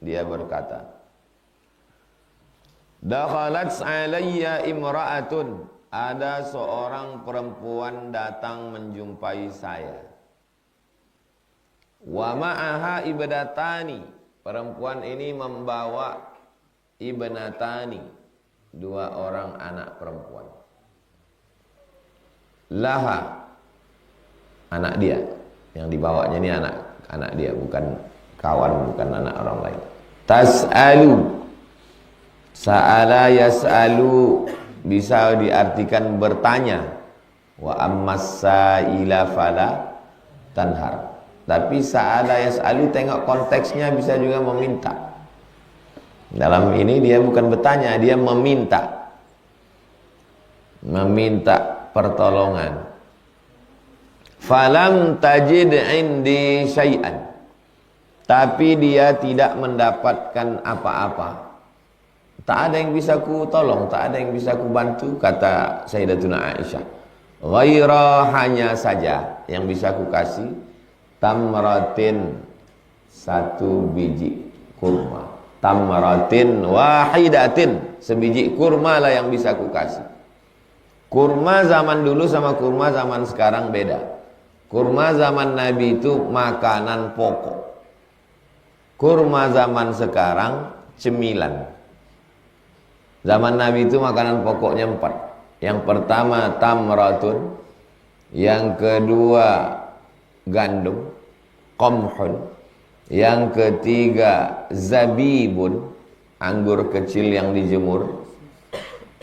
dia berkata, dakhalat alayya imra'atun, ada seorang perempuan datang menjumpai saya. Wa ma'aha ibdatani, perempuan ini membawa ibnatani, dua orang anak perempuan. Laha, anak dia, yang dibawanya ini anak dia, bukan kawan, bukan anak orang lain. Tas'alu, sa'ala yas'alu bisa diartikan bertanya. Wa ammas sa'ila fala tanhar. Tapi sa'ala yas'alu, tengok konteksnya, bisa juga meminta. Dalam ini dia bukan bertanya, dia meminta. Meminta pertolongan. Falam tajid indi syai'an, tapi dia tidak mendapatkan apa-apa. Tak ada yang bisa ku tolong, tak ada yang bisa ku bantu, kata Sayyidatuna Aisyah. Ghaira, hanya saja yang bisa ku kasih tamratin, satu biji kurma. Tamratin wahidatin, sebiji kurma lah yang bisa ku kasih. Kurma zaman dulu sama kurma zaman sekarang beda. Kurma zaman Nabi itu makanan pokok. Kurma zaman sekarang cemilan. Zaman Nabi itu makanan pokoknya 4. Yang pertama tamratun, yang kedua gandum, qamhun, yang ketiga zabibun, anggur kecil yang dijemur,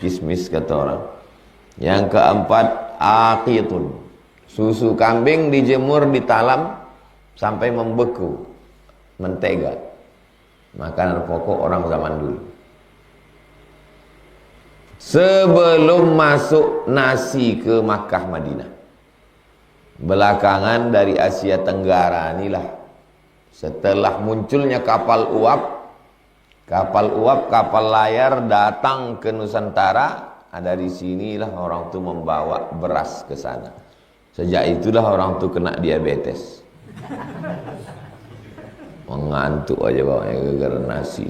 kismis kata orang. Yang keempat aqitun, susu kambing dijemur, ditalam sampai membeku, mentega. Makanan pokok orang zaman dulu. Sebelum masuk nasi ke Makkah Madinah. Belakangan dari Asia Tenggara inilah, setelah munculnya kapal uap, kapal layar datang ke Nusantara, dari sinilah orang itu membawa beras ke sana. Sejak itulah orang itu kena diabetes. Mengantuk aja bawanya gara-gara nasi.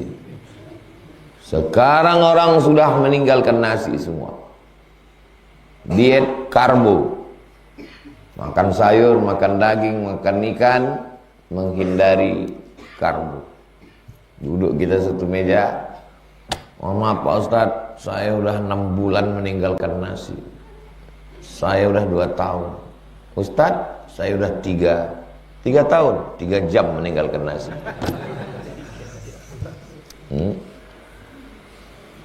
Sekarang orang sudah meninggalkan nasi semua. Diet karbo. Makan sayur, makan daging, makan ikan, menghindari karbo. Duduk kita satu meja. Oh, maaf Pak Ustadz, saya udah 6 bulan meninggalkan nasi. Saya udah 2 tahun. Ustadz, saya udah 3 tahun, 3 jam meninggalkan nasi.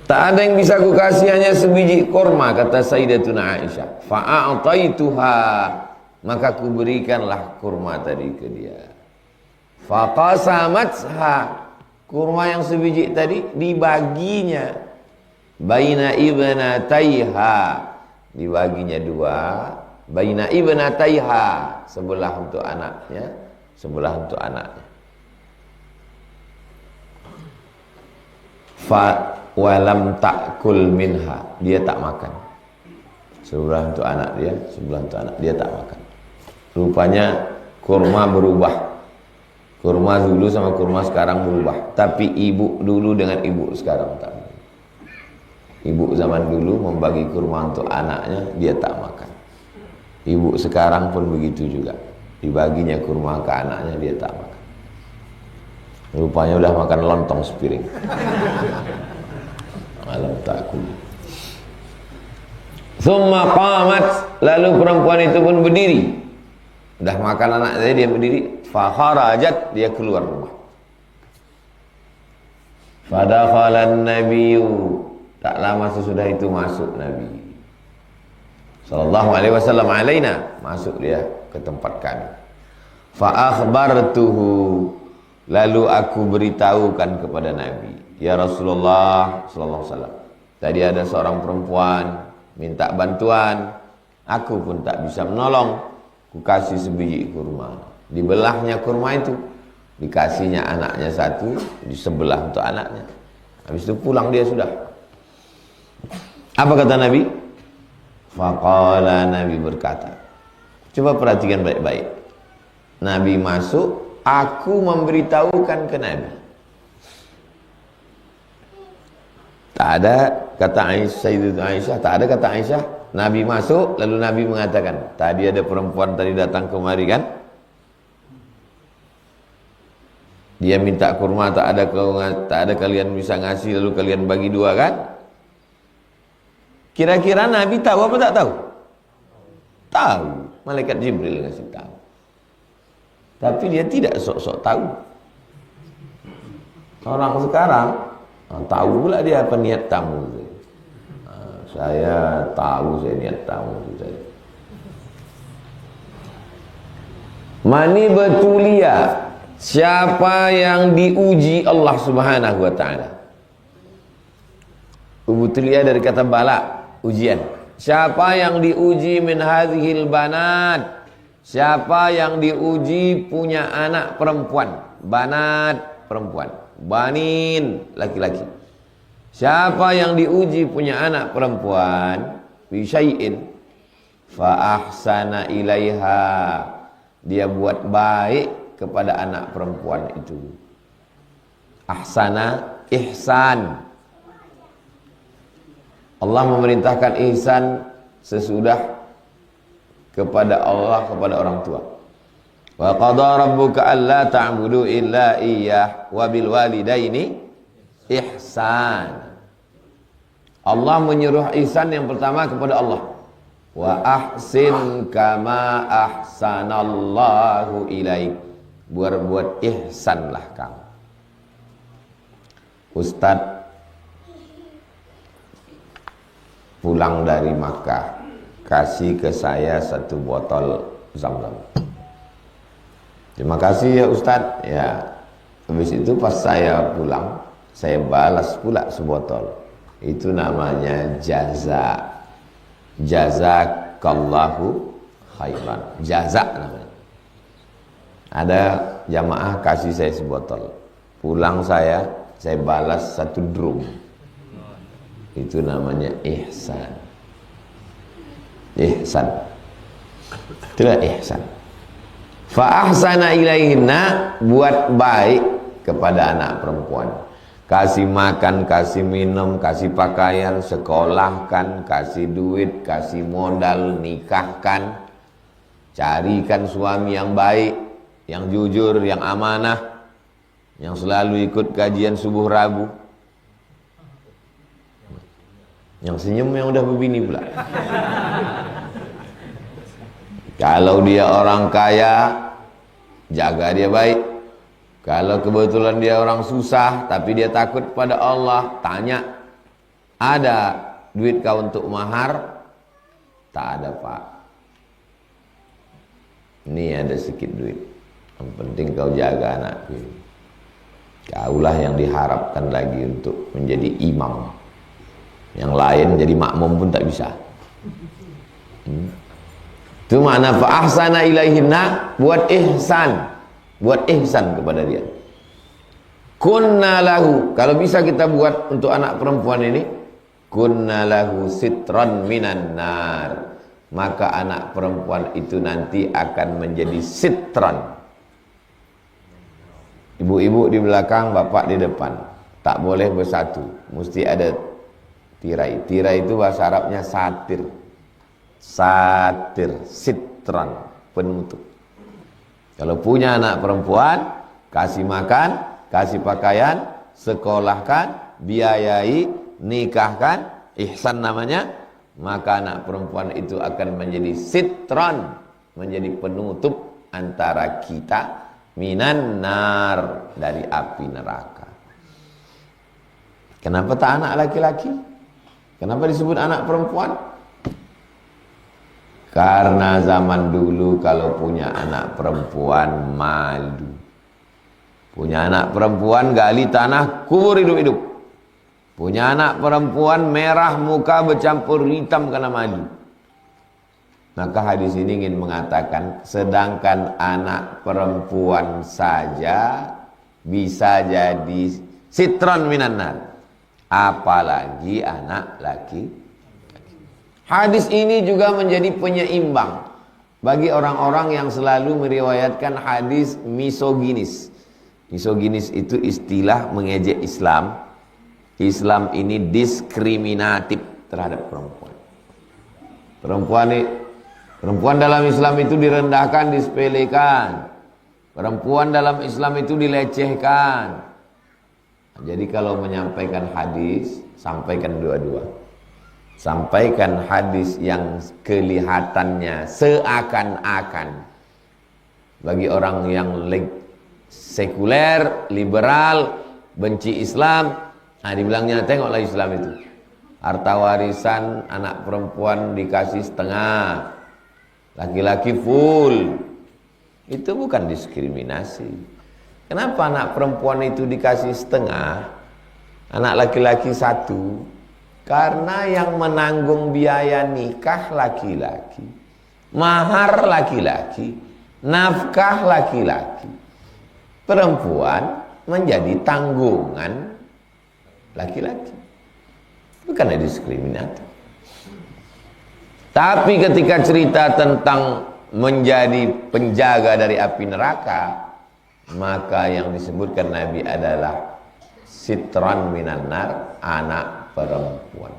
Tak ada yang bisa ku kasih, hanya sebiji kurma, kata Sayyidatuna Aisyah. Fa'a'taituha, maka ku berikanlah kurma tadi ke dia. Faqasamatha, kurma yang sebiji tadi dibaginya. Baina ibnataiha, dibaginya 2. Baina ibnataiha, sebelah untuk anaknya, sebelah untuk anaknya. Fa walam ta'kul minha, dia tak makan. Sebelah untuk anak dia, sebelah untuk anak dia tak makan. Rupanya kurma berubah. Kurma dulu sama kurma sekarang berubah. Tapi ibu dulu dengan ibu sekarang tak. Ibu zaman dulu membagi kurma untuk anaknya, dia tak makan. Ibu sekarang pun begitu juga. Dibaginya kurma ke anaknya, dia tak makan. Rupanya udah makan lontong sepiring. Alam takul. Thumma qamat, lalu perempuan itu pun berdiri. Udah makan anaknya, dia berdiri. Fa kharajat, dia keluar rumah. Fadakhalan nabiyyu, tak lama sesudah itu masuk Nabi sallallahu alaihi wasallam alaina, masuk dia ke tempat kami. Fa akhbartuhu, lalu aku beritahukan kepada Nabi, ya Rasulullah sallallahu alaihi wasallam, tadi ada seorang perempuan minta bantuan, aku pun tak bisa menolong, ku kasih sebiji kurma. Dibelahnya kurma itu, dikasihnya anaknya 1, di sebelah untuk anaknya. Habis itu pulang dia sudah. Apa kata Nabi? Faqala, Nabi berkata, coba perhatikan baik-baik. Nabi masuk, Aku memberitahukan ke Nabi. Tak ada kata Aisyah, tak ada kata Aisyah. Nabi masuk, lalu Nabi mengatakan, tadi ada perempuan tadi datang kemari kan? Dia minta kurma, tak ada kalian bisa ngasih, lalu kalian bagi dua kan? Kira-kira Nabi tahu apa tak tahu? Tahu. Malaikat Jibril ngasih tahu. Tapi dia tidak sok-sok tahu. Orang sekarang tahu pula dia apa niat tamu. Saya tahu saya niat tamu saya. Mani betulia, siapa yang diuji Allah Subhanahu wa taala. Betulia dari kata bala, ujian. Siapa yang diuji min hadhil banat, siapa yang diuji punya anak perempuan, banat perempuan, banin laki-laki. Siapa yang diuji punya anak perempuan, bisyai'in fa ahsana ilaiha, dia buat baik kepada anak perempuan itu. Ahsana, ihsan. Allah memerintahkan ihsan sesudah kepada Allah, kepada orang tua. Wa qadha rabbuka alla ta'budu illa iyyah wa bil walidaini ihsan. Allah menyuruh ihsan yang pertama kepada Allah. Wa ahsin kama ahsanallahu ilaik. Berbuat ihsanlah kamu. Ustaz pulang dari Makkah, kasih ke saya 1 botol Zam-Zam. Terima kasih ya Ustadz. Ya, habis itu pas saya pulang, saya balas pula sebotol. Itu namanya jaza. Jazakallahu khairan. Jaza namanya. Ada jamaah kasih saya sebotol. Pulang saya balas 1 drum. Itu namanya ihsan. Ihsan. Itulah ihsan. Fa ahsana ilaihinna, buat baik kepada anak perempuan. Kasih makan, kasih minum, kasih pakaian, sekolahkan, kasih duit, kasih modal, nikahkan. Carikan suami yang baik, yang jujur, yang amanah, yang selalu ikut kajian subuh Rabu. Yang senyum yang udah berbini pula. Kalau dia orang kaya, jaga dia baik. Kalau kebetulan dia orang susah, tapi dia takut pada Allah, tanya, ada duit kau untuk mahar? Tak ada pak. Ini ada sedikit duit. Yang penting kau jaga anakku. Kaulah yang diharapkan lagi untuk menjadi imam. Yang lain jadi makmum pun tak bisa. Itu makna fa ahsana ilaihinna, buat ihsan. Buat ihsan kepada dia. Kunna lahu, kalau bisa kita buat untuk anak perempuan ini, kunna lahu sitran minan nar. Maka anak perempuan itu nanti akan menjadi sitran. Ibu-ibu di belakang, bapak di depan. Tak boleh bersatu, mesti ada tirai. Tirai itu bahasa Arabnya satir. Satir, sitran, penutup. Kalau punya anak perempuan, kasih makan, kasih pakaian, sekolahkan, biayai, nikahkan, ihsan namanya, maka anak perempuan itu akan menjadi sitran, menjadi penutup antara kita minan nar, dari api neraka. Kenapa tak anak laki-laki? Kenapa disebut anak perempuan? Karena zaman dulu kalau punya anak perempuan malu. Punya anak perempuan gali tanah, kubur hidup-hidup. Punya anak perempuan merah muka bercampur hitam karena malu. Maka hadis ini ingin mengatakan, sedangkan anak perempuan saja bisa jadi sitran minan nar, apalagi anak laki. Hadis ini juga menjadi penyeimbang bagi orang-orang yang selalu meriwayatkan hadis misoginis. Misoginis itu istilah mengejek Islam. Islam ini diskriminatif terhadap perempuan. Perempuan dalam Islam itu direndahkan, disepelekan. Perempuan dalam Islam itu dilecehkan. Jadi kalau menyampaikan hadis, sampaikan dua-dua. Sampaikan hadis yang kelihatannya seakan-akan bagi orang yang sekuler, liberal, benci Islam, dibilangnya tengoklah Islam itu. Harta warisan anak perempuan dikasih setengah, laki-laki full. Itu bukan diskriminasi. Kenapa anak perempuan itu dikasih setengah, anak laki-laki satu? Karena yang menanggung biaya nikah laki-laki, mahar laki-laki, nafkah laki-laki. Perempuan menjadi tanggungan laki-laki. Bukan diskriminatif. Tapi ketika cerita tentang menjadi penjaga dari api neraka, maka yang disebutkan Nabi adalah sitran minan nar, anak perempuan.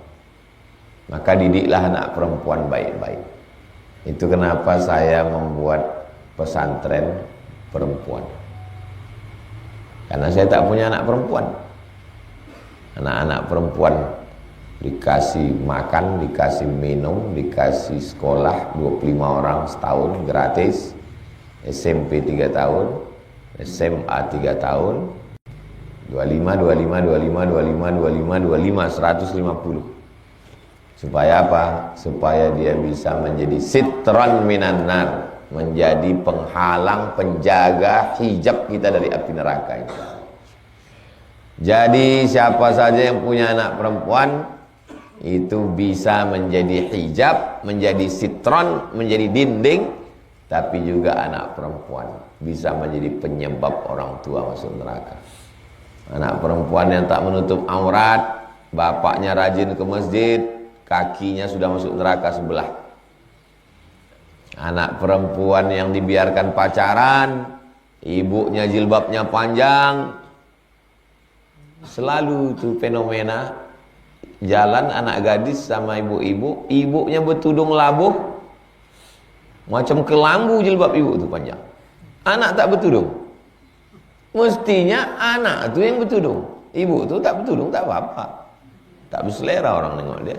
Maka didiklah anak perempuan baik-baik. Itu kenapa saya membuat pesantren perempuan. Karena saya tak punya anak perempuan. Anak-anak perempuan dikasih makan, dikasih minum, dikasih sekolah 25 orang setahun gratis, SMP 3 tahun, SMA 3 tahun, 25, 150. Supaya apa? Supaya dia bisa menjadi sitran minan nar, menjadi penghalang, penjaga, hijab kita dari api neraka itu. Jadi siapa saja yang punya anak perempuan itu bisa menjadi hijab, menjadi sitron, menjadi dinding. Tapi juga anak perempuan bisa menjadi penyebab orang tua masuk neraka. Anak perempuan yang tak menutup aurat, bapaknya rajin ke masjid, kakinya sudah masuk neraka sebelah. Anak perempuan yang dibiarkan pacaran, ibunya jilbabnya panjang. Selalu itu fenomena jalan anak gadis sama ibu-ibu, ibunya bertudung labuh, macam kelambu jilbab ibu itu panjang. Anak tak bertudung. Mestinya anak itu yang bertudung, ibu itu tak bertudung, tak apa-apa. Tak berselera orang tengok dia.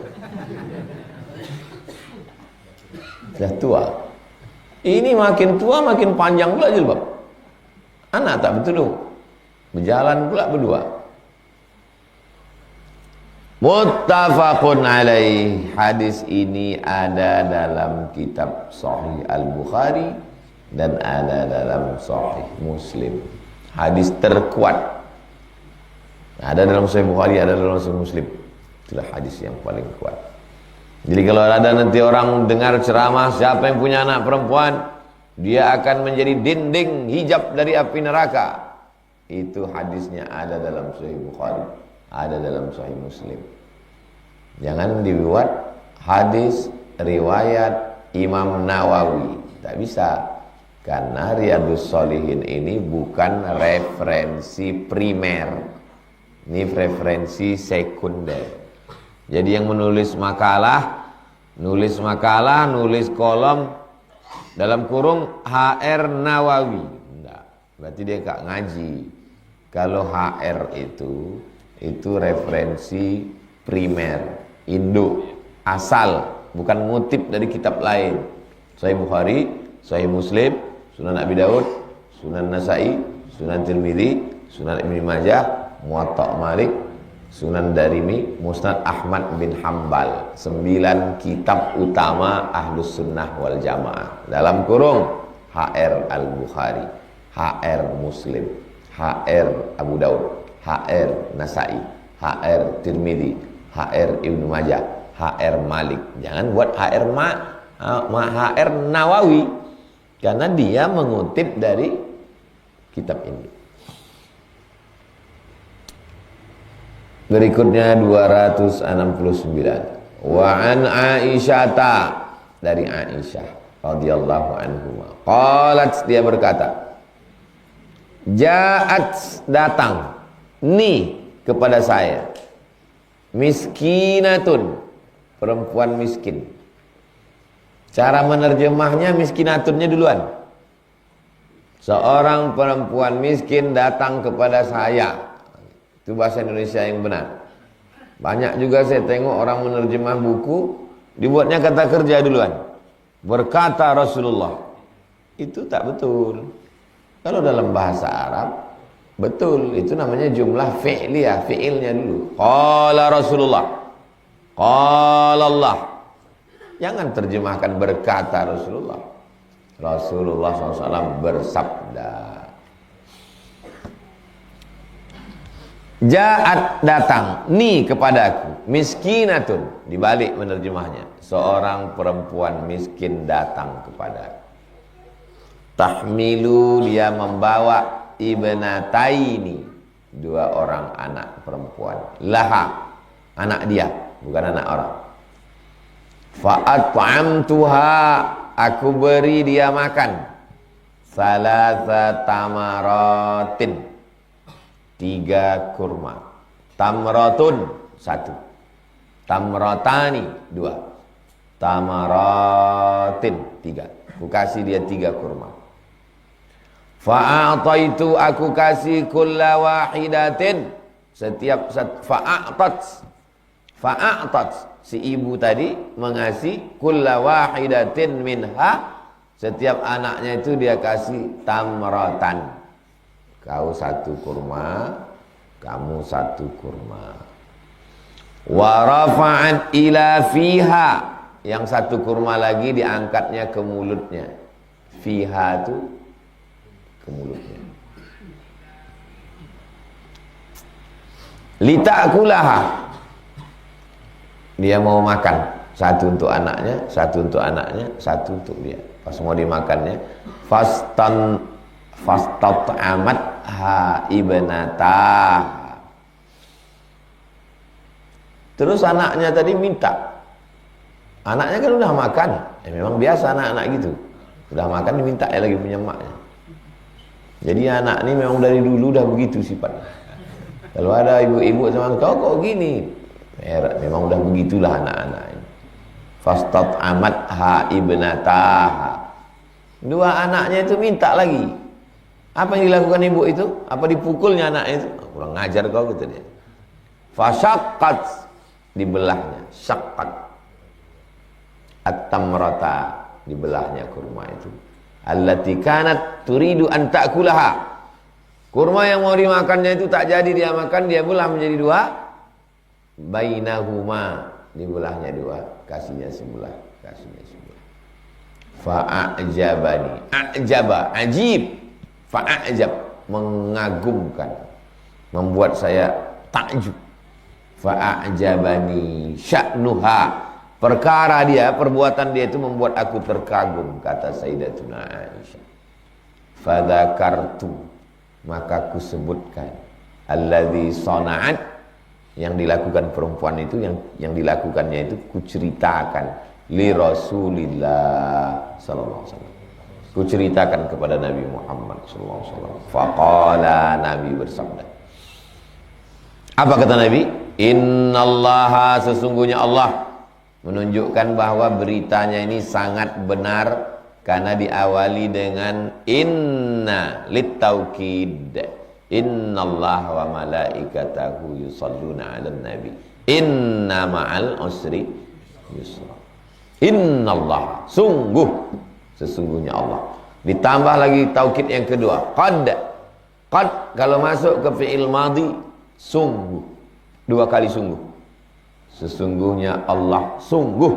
Sudah tua. Ini makin tua makin panjang pula jilbab. Anak tak bertudung. Berjalan pula berdua. Muttafaqun alaih. Hadis ini ada dalam kitab Sahih Al-Bukhari dan ada dalam Sahih Muslim. Hadis terkuat. Ada dalam Sahih Bukhari, ada dalam Sahih Muslim. Itulah hadis yang paling kuat. Jadi kalau ada nanti orang dengar ceramah, siapa yang punya anak perempuan, dia akan menjadi dinding hijab dari api neraka. Itu hadisnya ada dalam Sahih Bukhari, ada dalam Sahih Muslim. Jangan dibuat hadis riwayat Imam Nawawi. Tak bisa. Karena Riyadhus Shalihin ini bukan referensi primer. Ini referensi sekunder. Jadi yang menulis makalah, nulis kolom dalam kurung HR Nawawi. Enggak. Berarti dia enggak ngaji. Kalau HR itu referensi primer, induk, asal, bukan ngutip dari kitab lain. Sahih Bukhari, Sahih Muslim, Sunan Abi Daud, Sunan Nasai, Sunan Tirmidzi, Sunan Ibnu Majah, Muwatta Malik, Sunan Darimi, Musnad Ahmad bin Hambal. 9 kitab utama Ahlus Sunnah wal Jamaah. Dalam kurung HR Al-Bukhari, HR Muslim, HR Abu Daud, HR Nasai, HR Tirmidzi, HR Ibnu Majah, HR Malik. Jangan buat HR HR Nawawi, karena dia mengutip dari kitab ini. Berikutnya 269. Wa an Aisyata, dari Aisyah. radhiyallahu anhu. Qalat, dia berkata, ja'at, datang, ni kepada saya, miskinatun, perempuan miskin. Cara menerjemahnya miskinatunnya duluan. Seorang perempuan miskin datang kepada saya. Itu bahasa Indonesia yang benar. Banyak juga saya tengok orang menerjemah buku, dibuatnya kata kerja duluan. Berkata Rasulullah. Itu tak betul. Kalau dalam bahasa Arab, betul. Itu namanya jumlah fi'liyah, fi'ilnya dulu. Qala Rasulullah. Qala Allah. Jangan terjemahkan berkata Rasulullah. Rasulullah SAW bersabda. Ja'at, datang, ni kepadaku, miskinatun, dibalik menerjemahnya, seorang perempuan miskin datang kepadaku. Tahmilu, dia membawa ibnataini, dua orang anak perempuan. Laha, anak dia, bukan anak orang. Fa'at'amtuha, aku beri dia makan. Salasa tamaratin, 3 kurma. Tamratun, 1. Tamratani, 2. Tamaratin, 3. Aku kasih dia 3 kurma. Fa'ataitu, aku kasih kulla wahidatin, setiap fa'atat, si ibu tadi mengasih kulla wahidatin minha, setiap anaknya itu dia kasih tamratan. Kau 1 kurma, kamu 1 kurma. Wa rafa'at ila fiha, yang 1 kurma lagi diangkatnya ke mulutnya. Fiha itu ke mulutnya. Litakulaha, dia mau makan. 1 untuk anaknya, 1 untuk anaknya, 1 untuk dia. Pas mau dimakannya, fastat'amat ha ibnatah. Terus anaknya tadi minta. Anaknya kan udah makan. Memang biasa anak-anak gitu. Udah makan diminta lagi punya maknya. Jadi anak ini memang dari dulu udah begitu sifatnya. Kalau ada ibu-ibu sama kau kok gini, memang udah begitulah anak-anak ini. Fastat'amat ha ibnatah. 2 anaknya itu minta lagi. Apa yang dilakukan ibu itu? Apa dipukulnya anak itu? Kurang ngajar kau, gitu dia. Fasyaqqat, dibelahnya. Syaqqat at-tamrata, dibelahnya kurma itu. Allati kanat turidu an ta'kulaha. Kurma yang mau dimakannya itu tak jadi dia makan, dia belah menjadi 2. Bainahuma, dibelahnya 2, kasihnya sebelah, kasihnya sebelah. Fa'ajabani, ajaba, ajib. Fa'ajab, mengagumkan, membuat saya takjub. Fa'ajabani sya'nuha, perkara dia, perbuatan dia itu membuat aku terkagum, kata Sayyidatuna Aisyah. Fadzakartu, maka aku sebutkan alladzi sana'at, yang dilakukan perempuan itu, yang dilakukannya itu kuceritakan li Rasulillah sallallahu alaihi wasallam. Kuceritakan kepada Nabi Muhammad sallallahu alaihi wasallam. Faqala, Nabi bersabda. Apa kata Nabi? Innallaha, sesungguhnya Allah, menunjukkan bahwa beritanya ini sangat benar karena diawali dengan inna littaukid. Innallaha wa malaikatahu yusalluna 'alan nabi. Inna ma'al usri yusra. Innallaha, sungguh, sesungguhnya Allah. Ditambah lagi taukid yang kedua, qad. Qad kalau masuk ke fi'il madhi, sungguh. 2 kali sungguh. Sesungguhnya Allah sungguh.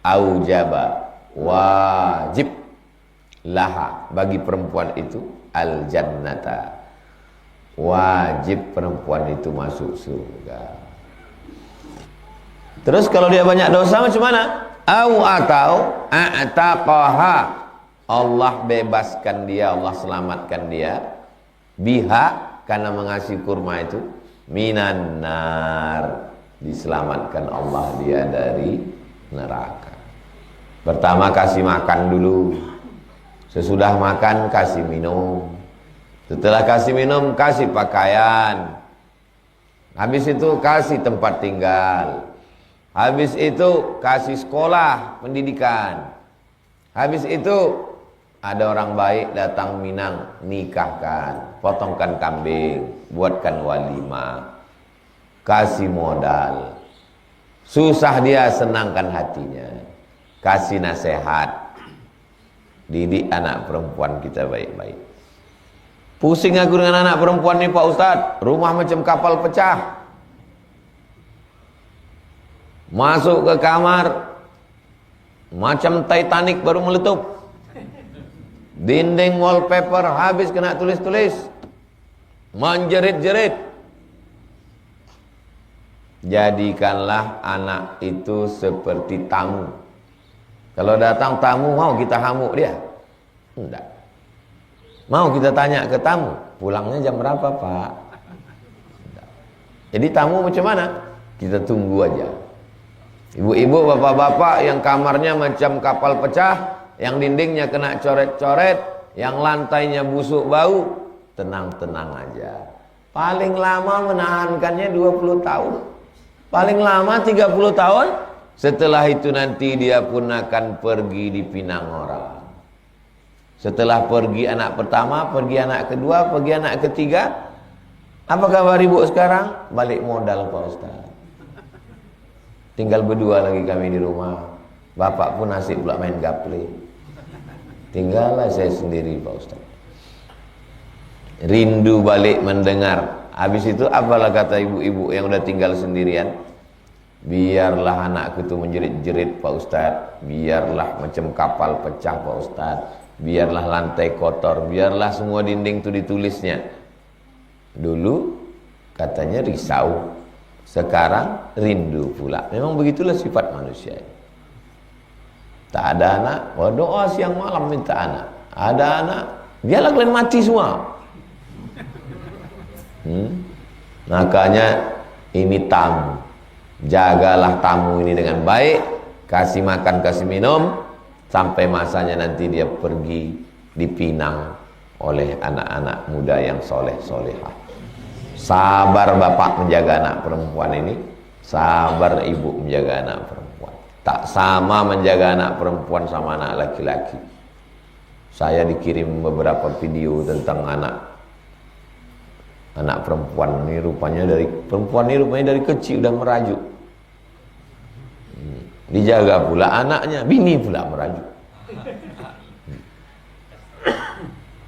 Aujaba, wajib, laha, bagi perempuan itu, al jannata, wajib perempuan itu masuk surga. Terus kalau dia banyak dosa macam mana? Atau a'taqaha, Allah bebaskan dia, Allah selamatkan dia, biha, karena mengasih kurma itu, minan nar, diselamatkan Allah dia dari neraka. Pertama kasih makan dulu. Sesudah makan kasih minum. Setelah kasih minum kasih pakaian. Habis itu kasih tempat tinggal. Habis itu kasih sekolah, pendidikan. Habis itu ada orang baik datang Minang, nikahkan, potongkan kambing, buatkan walimah, kasih modal. Susah dia, senangkan hatinya, kasih nasihat, didik anak perempuan kita baik-baik. Pusing aku dengan anak perempuan nih Pak Ustadz, rumah macam kapal pecah. Masuk ke kamar macam Titanic baru meletup. Dinding wallpaper habis kena tulis-tulis, menjerit-jerit. Jadikanlah anak itu seperti tamu. Kalau datang tamu, mau kita hamuk dia? Enggak. Mau kita tanya ke tamu, pulangnya jam berapa Pak? Enggak. Jadi tamu macam mana? Kita tunggu aja. Ibu-ibu, bapak-bapak yang kamarnya macam kapal pecah, yang dindingnya kena coret-coret, yang lantainya busuk bau, tenang-tenang aja. Paling lama menahankannya 20 tahun. Paling lama 30 tahun. Setelah itu nanti dia pun akan pergi dipinang orang. Setelah pergi anak pertama, pergi anak kedua, pergi anak ketiga. Apa kabar ibu sekarang? Balik modal Pak Ustaz. Tinggal berdua lagi kami di rumah. Bapak pun asik pula main gaple. Tinggallah saya sendiri Pak Ustaz. Rindu balik mendengar. Habis itu apalah kata ibu-ibu yang udah tinggal sendirian? Biarlah anakku itu menjerit-jerit Pak Ustaz. Biarlah macam kapal pecah Pak Ustaz. Biarlah lantai kotor. Biarlah semua dinding itu ditulisnya. Dulu katanya risau. Sekarang rindu pula. Memang begitulah sifat manusia. Tak ada anak, berdoa siang malam minta anak. Ada anak, biarlah kalian mati semua. Makanya ini tamu. Jagalah tamu ini dengan baik. Kasih makan, kasih minum. Sampai masanya nanti dia pergi dipinang oleh anak-anak muda yang soleh-solehah. Sabar bapak menjaga anak perempuan ini. Sabar ibu menjaga anak perempuan. Tak sama menjaga anak perempuan sama anak laki-laki. Saya dikirim beberapa video tentang anak perempuan ini rupanya dari kecil udah merajuk. Dijaga pula anaknya, bini pula merajuk.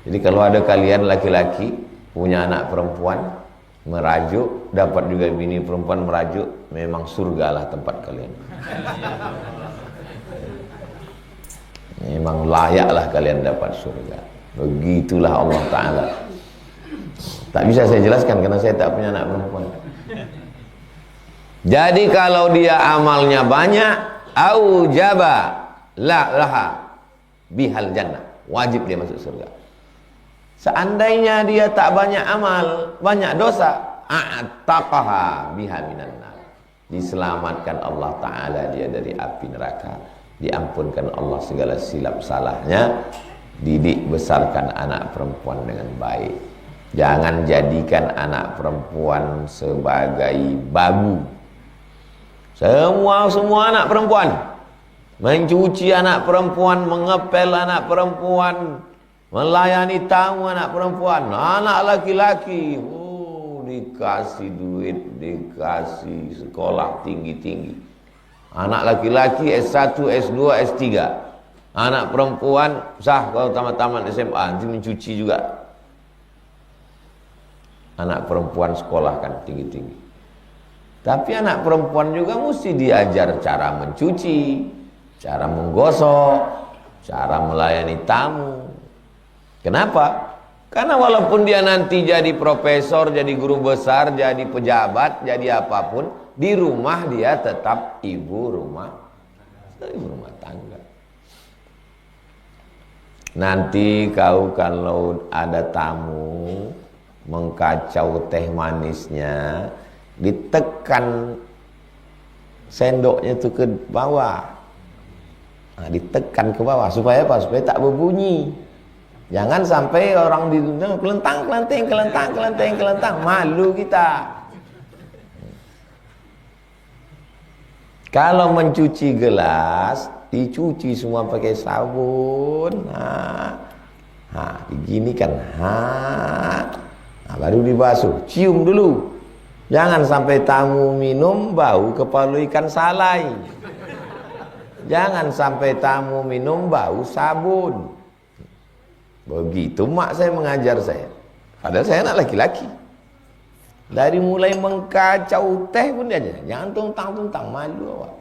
Jadi kalau ada kalian laki-laki punya anak perempuan merajuk, dapat juga bini perempuan merajuk, memang surgalah tempat kalian. Memang layaklah kalian dapat surga. Begitulah Allah Ta'ala. Tak bisa saya jelaskan karena saya tak punya anak perempuan. Jadi kalau dia amalnya banyak, aujaba laha bihal jannah, wajib dia masuk surga. Seandainya dia tak banyak amal, banyak dosa, a'taqaha biha minan nar, diselamatkan Allah Ta'ala dia dari api neraka, diampunkan Allah segala silap salahnya, didik besarkan anak perempuan dengan baik. Jangan jadikan anak perempuan sebagai babu. Semua anak perempuan, mencuci anak perempuan, mengepel anak perempuan, melayani tamu anak perempuan. Anak laki-laki dikasih duit, dikasih sekolah tinggi-tinggi. Anak laki-laki S1, S2, S3. Anak perempuan sah kalau tamat-tamat SMA, nanti mencuci juga. Anak perempuan sekolahkan tinggi-tinggi. Tapi anak perempuan juga mesti diajar cara mencuci, cara menggosok, cara melayani tamu. Kenapa? Karena walaupun dia nanti jadi profesor, jadi guru besar, jadi pejabat, jadi apapun, di rumah dia tetap ibu rumah tangga. Nanti kau kalau ada tamu mengkacau teh manisnya, ditekan sendoknya itu ke bawah. Nah, ditekan ke bawah supaya apa? Supaya tak berbunyi. Jangan sampai orang di kelentang, malu kita. Kalau mencuci gelas, dicuci semua pakai sabun. Diginikan. Baru dibasuh. Cium dulu. Jangan sampai tamu minum bau kepala ikan salai. Jangan sampai tamu minum bau sabun. Begitu mak saya mengajar saya. Padahal saya anak laki-laki. Dari mulai mengkacau teh pun dia aja. Jangan tuntang-tuntang, malu awak.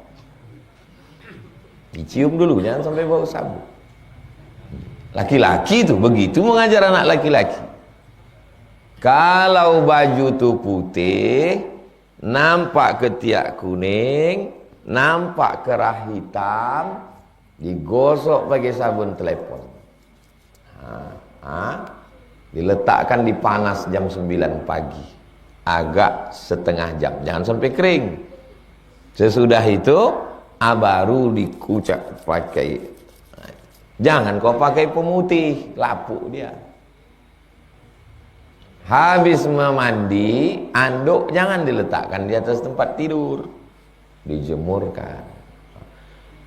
Dicium dulu, jangan sampai bau sabun. Laki-laki itu begitu mengajar anak laki-laki. Kalau baju tu putih, nampak ketiak kuning, nampak kerah hitam, digosok pakai sabun telepon. Diletakkan di panas jam 9 pagi. Agak setengah jam, jangan sampai kering. Sesudah itu baru dikucak pakai. Jangan kau pakai pemutih, lapuk dia. Habis memandi, anduk jangan diletakkan di atas tempat tidur, dijemurkan.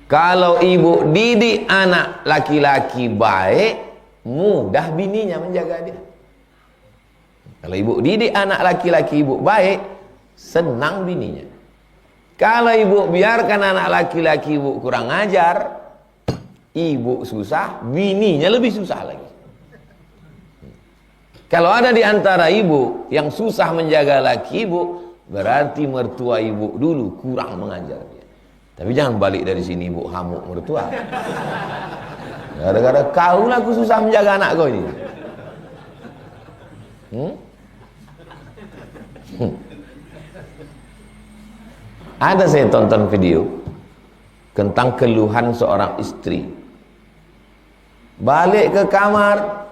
Kalau ibu didik anak laki-laki baik, mudah bininya menjaga dia. Kalau ibu didik anak laki-laki ibu baik, senang bininya. Kalau ibu biarkan anak laki-laki ibu kurang ajar, ibu susah, bininya lebih susah lagi. Kalau ada di antara ibu yang susah menjaga laki ibu, berarti mertua ibu dulu kurang mengajar dia. Tapi jangan balik dari sini ibu hamuk mertua. Gara-gara kau lah aku susah menjaga anak kau ini. Ada saya tonton video tentang keluhan seorang istri. Balik ke kamar,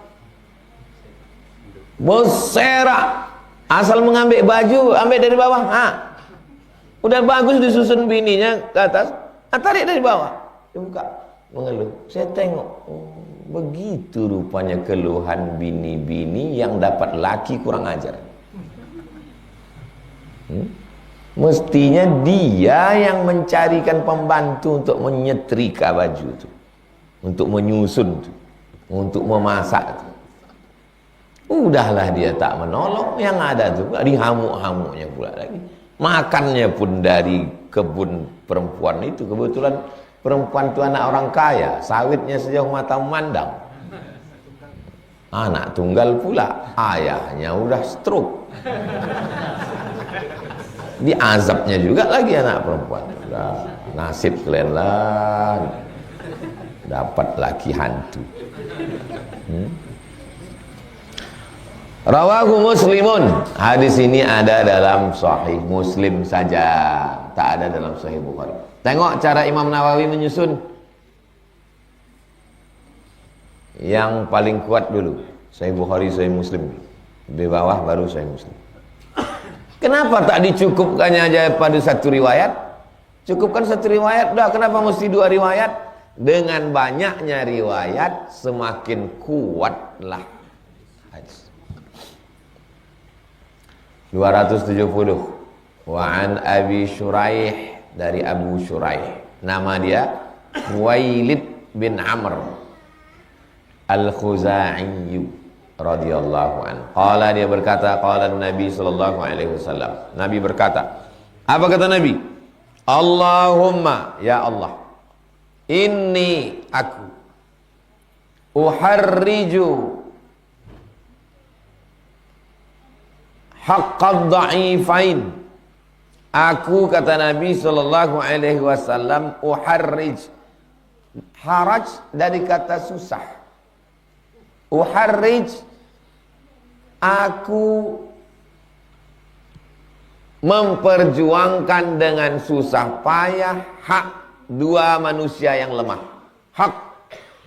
berserak, asal mengambil baju, ambil dari bawah. Udah bagus disusun bininya ke atas, tarik dari bawah. Dia buka, mengeluh. Saya tengok, begitu rupanya keluhan bini-bini yang dapat laki kurang ajar. Mestinya dia yang mencarikan pembantu untuk menyetrika baju itu, untuk menyusun itu, untuk memasak itu. Udahlah dia tak menolong, yang ada tuh dihamuk-hamuknya pula lagi. Makannya pun dari kebun perempuan itu. Kebetulan perempuan itu anak orang kaya, sawitnya sejauh mata memandang. Anak tunggal pula, ayahnya udah stroke. Diazabnya juga lagi anak perempuan. Udah nasib kalian lah, dapat laki hantu. Rawahu Muslimun. Hadis ini ada dalam Sahih Muslim saja, tak ada dalam Sahih Bukhari. Tengok cara Imam Nawawi menyusun. Yang paling kuat dulu Sahih Bukhari, Sahih Muslim. Di bawah baru Sahih Muslim. Kenapa tak dicukupkannya aja pada satu riwayat? Cukupkan satu riwayat, udah. Kenapa mesti dua riwayat? Dengan banyaknya riwayat semakin kuatlah hadis. 270. Wa an Abi Shuraih, dari Abu Shuraih. Nama dia Wailid bin Amr Al-Khuzai radhiyallahu anhu. Qala, dia berkata, qala Nabi sallallahu alaihi wasallam. Nabi berkata, apa kata Nabi? Allahumma, ya Allah, inni aku uharriju haqqad dha'ifain. Aku, kata Nabi sallallahu alaihi wasallam, uharrij. Haraj dari kata susah. Uharrij, aku memperjuangkan dengan susah payah hak dua manusia yang lemah. Hak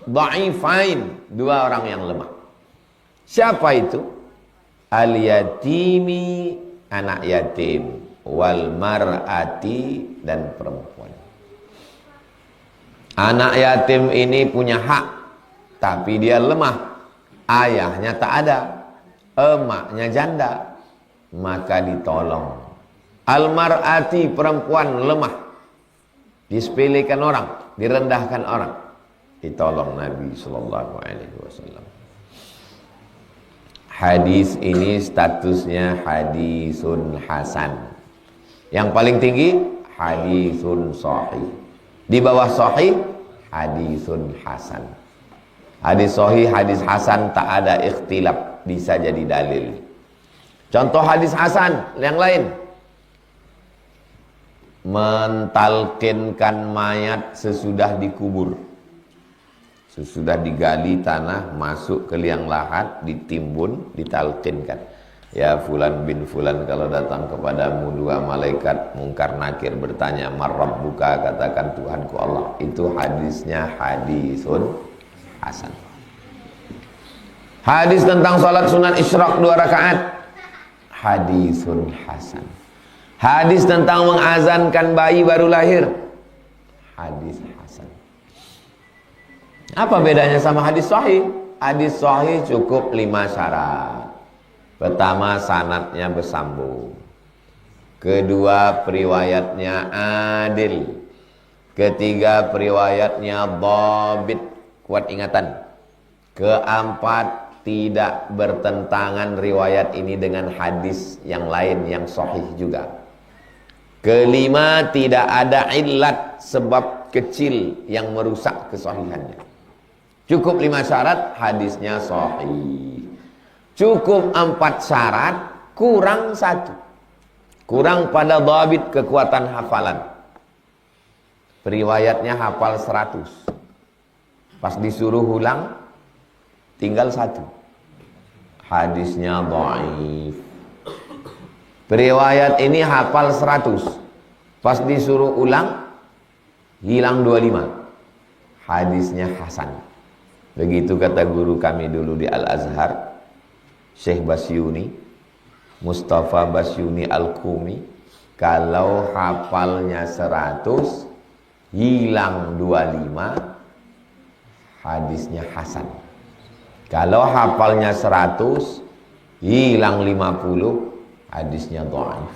dha'ifain, dua orang yang lemah. Siapa itu? Al-yatimi, anak yatim, wal mar'ati, dan perempuan. Anak yatim ini punya hak, tapi dia lemah. Ayahnya tak ada, emaknya janda, maka ditolong. Almar'ati, perempuan lemah, disepelekan orang, direndahkan orang, ditolong Nabi Sallallahu Alaihi Wasallam. Hadis ini statusnya hadisun hasan. Yang paling tinggi hadisun sahih. Di bawah sahih hadisun hasan. Hadis sahih, hadis hasan tak ada ikhtilaf, bisa jadi dalil. Contoh hadis hasan yang lain, mentalkinkan mayat sesudah dikubur. Sesudah digali tanah, masuk ke liang lahat, ditimbun, ditalkinkan. Ya fulan bin fulan, kalau datang kepadamu dua malaikat mungkar nakir bertanya, "Man rabbuka?" katakan, "Tuhanku Allah." Itu hadisnya hadisun hasan. Hadis tentang salat sunat isyraq 2 rakaat, hadisun hasan. Hadis tentang mengazankan bayi baru lahir, hadis hasan. Apa bedanya sama hadis sahih? Hadis sahih cukup 5 syarat. Pertama, sanadnya bersambung. Kedua, periwayatnya adil. Ketiga, periwayatnya dhabit, kuat ingatan. Keempat, tidak bertentangan riwayat ini dengan hadis yang lain yang sahih juga. Kelima, tidak ada illat, sebab kecil yang merusak kesahihannya. Cukup 5 syarat, hadisnya sahih. Cukup 4 syarat, kurang 1. Kurang pada dhabit, kekuatan hafalan. Periwayatnya hafal 100. Pas disuruh ulang, tinggal 1. Hadisnya dhaif. Periwayat ini hafal 100. Pas disuruh ulang, hilang 25. Hadisnya hasan. Begitu kata guru kami dulu di Al-Azhar, Syekh Basyuni, Mustafa Basyuni Al-Qumi, kalau hafalnya 100, hilang 25, hadisnya hasan. Kalau hafalnya 100, hilang 50, hadisnya dhaif.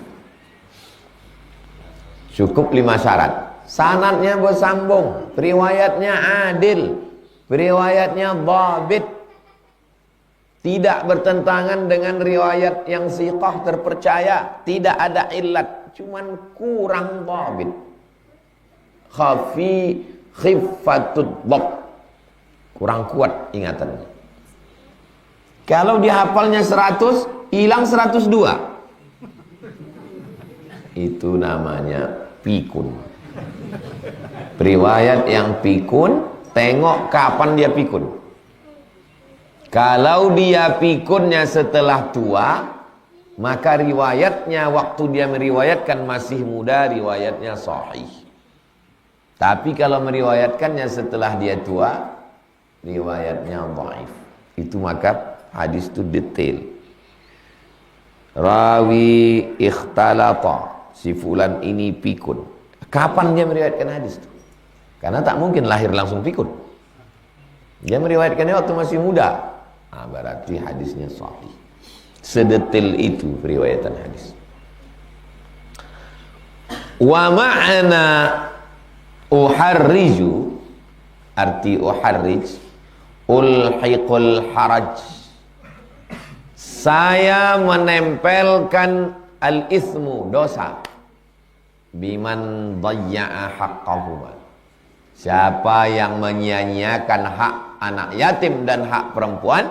Cukup 5 syarat. Sanadnya bersambung, riwayatnya adil, riwayatnya dhabit, tidak bertentangan dengan riwayat yang siqah terpercaya, tidak ada illat, cuman kurang dhabit. Khiffatud dhabt, kurang kuat ingatannya. Kalau dihafalnya 100, hilang 102. Itu namanya pikun. Riwayat yang pikun, tengok kapan dia pikun. Kalau dia pikunnya setelah tua, maka riwayatnya waktu dia meriwayatkan masih muda, riwayatnya sahih. Tapi kalau meriwayatkannya setelah dia tua, riwayatnya dhaif. Itu maka hadis itu detail. Rawi ikhtalata, si fulan ini pikun. Kapan dia meriwayatkan hadis itu? Karena tak mungkin lahir langsung pikun. Dia meriwayatkannya waktu masih muda. Nah, berarti hadisnya sahih. Sedetail itu periwayatan hadis. Wa ma'ana uharriju, arti uharrij, ulhiqul haraj, saya menempelkan al-ithmu, dosa, biman dhayya'a haqqahuma, siapa yang menyia-nyiakan hak anak yatim dan hak perempuan,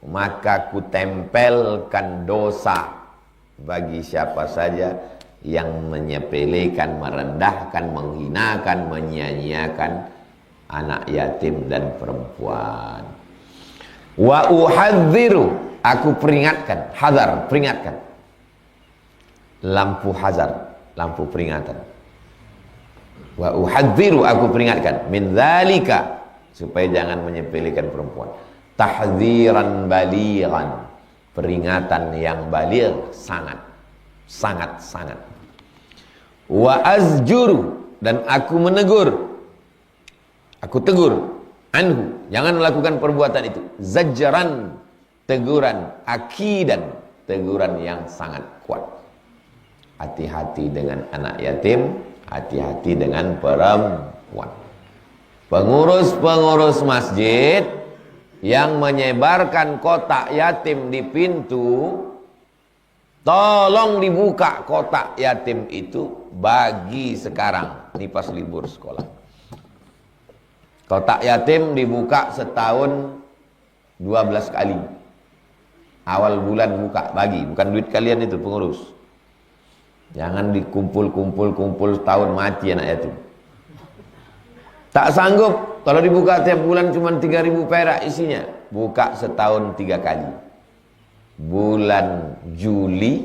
maka ku tempelkan dosa bagi siapa saja yang menyepelekan, merendahkan, menghinakan, menyia-nyiakan anak yatim dan perempuan. Wa uhadziru, aku peringatkan, hazar, peringatkan. Lampu hazar, lampu peringatan. Wa uhadziru, aku peringatkan, min dzalika, supaya jangan menyepelekan perempuan. Tahdziran balighan, peringatan yang baligh, sangat. Wa azjuru, dan aku menegur. Aku tegur anhu, jangan melakukan perbuatan itu. Zajran, teguran, akidan, teguran yang sangat kuat. Hati-hati dengan anak yatim, hati-hati dengan perempuan. Pengurus-pengurus masjid yang menyebarkan kotak yatim di pintu, tolong dibuka kotak yatim itu bagi sekarang. Ini pas libur sekolah. Kotak yatim dibuka setahun 12 kali. Awal bulan buka, bagi. Bukan duit kalian itu pengurus. Jangan dikumpul-kumpul tahun mati anak yatim. Tak sanggup, kalau dibuka tiap bulan cuma 3.000 perak isinya. Buka setahun 3 kali. Bulan Juli,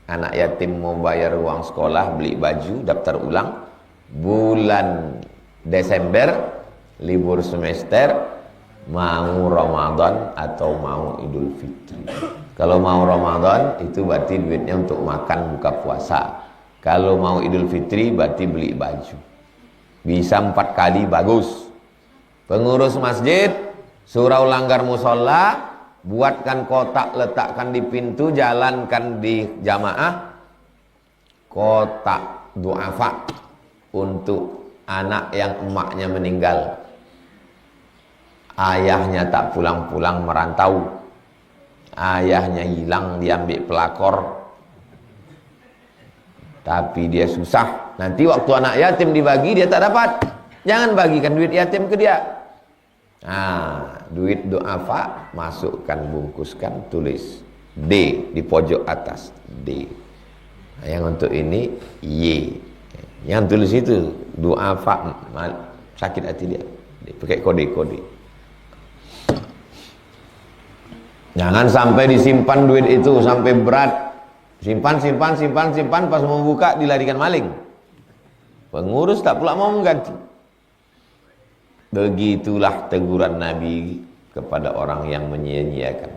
anak yatim mau bayar uang sekolah, beli baju, daftar ulang. Bulan Desember, libur semester, mau Ramadan atau mau Idul Fitri. Kalau mau Ramadan, itu berarti duitnya untuk makan buka puasa. Kalau mau Idul Fitri, berarti beli baju. Bisa 4 kali, bagus. Pengurus masjid, surau langgar musola, buatkan kotak, letakkan di pintu, jalankan di jamaah. Kotak du'afa untuk anak yang emaknya meninggal, ayahnya tak pulang-pulang merantau, ayahnya hilang diambil pelakor, tapi dia susah. Nanti waktu anak yatim dibagi dia tak dapat. Jangan bagikan duit yatim ke dia. Nah, duit du'afa masukkan, bungkuskan, tulis D di pojok atas, D. Nah, yang untuk ini Y. Yang tulis itu du'afa, sakit hati dia. Pakai kode-kode. Jangan sampai disimpan duit itu sampai berat. Simpan, pas mau buka dilarikan maling. Pengurus tak pula mau mengganti. Begitulah teguran Nabi kepada orang yang menyia-nyiakan.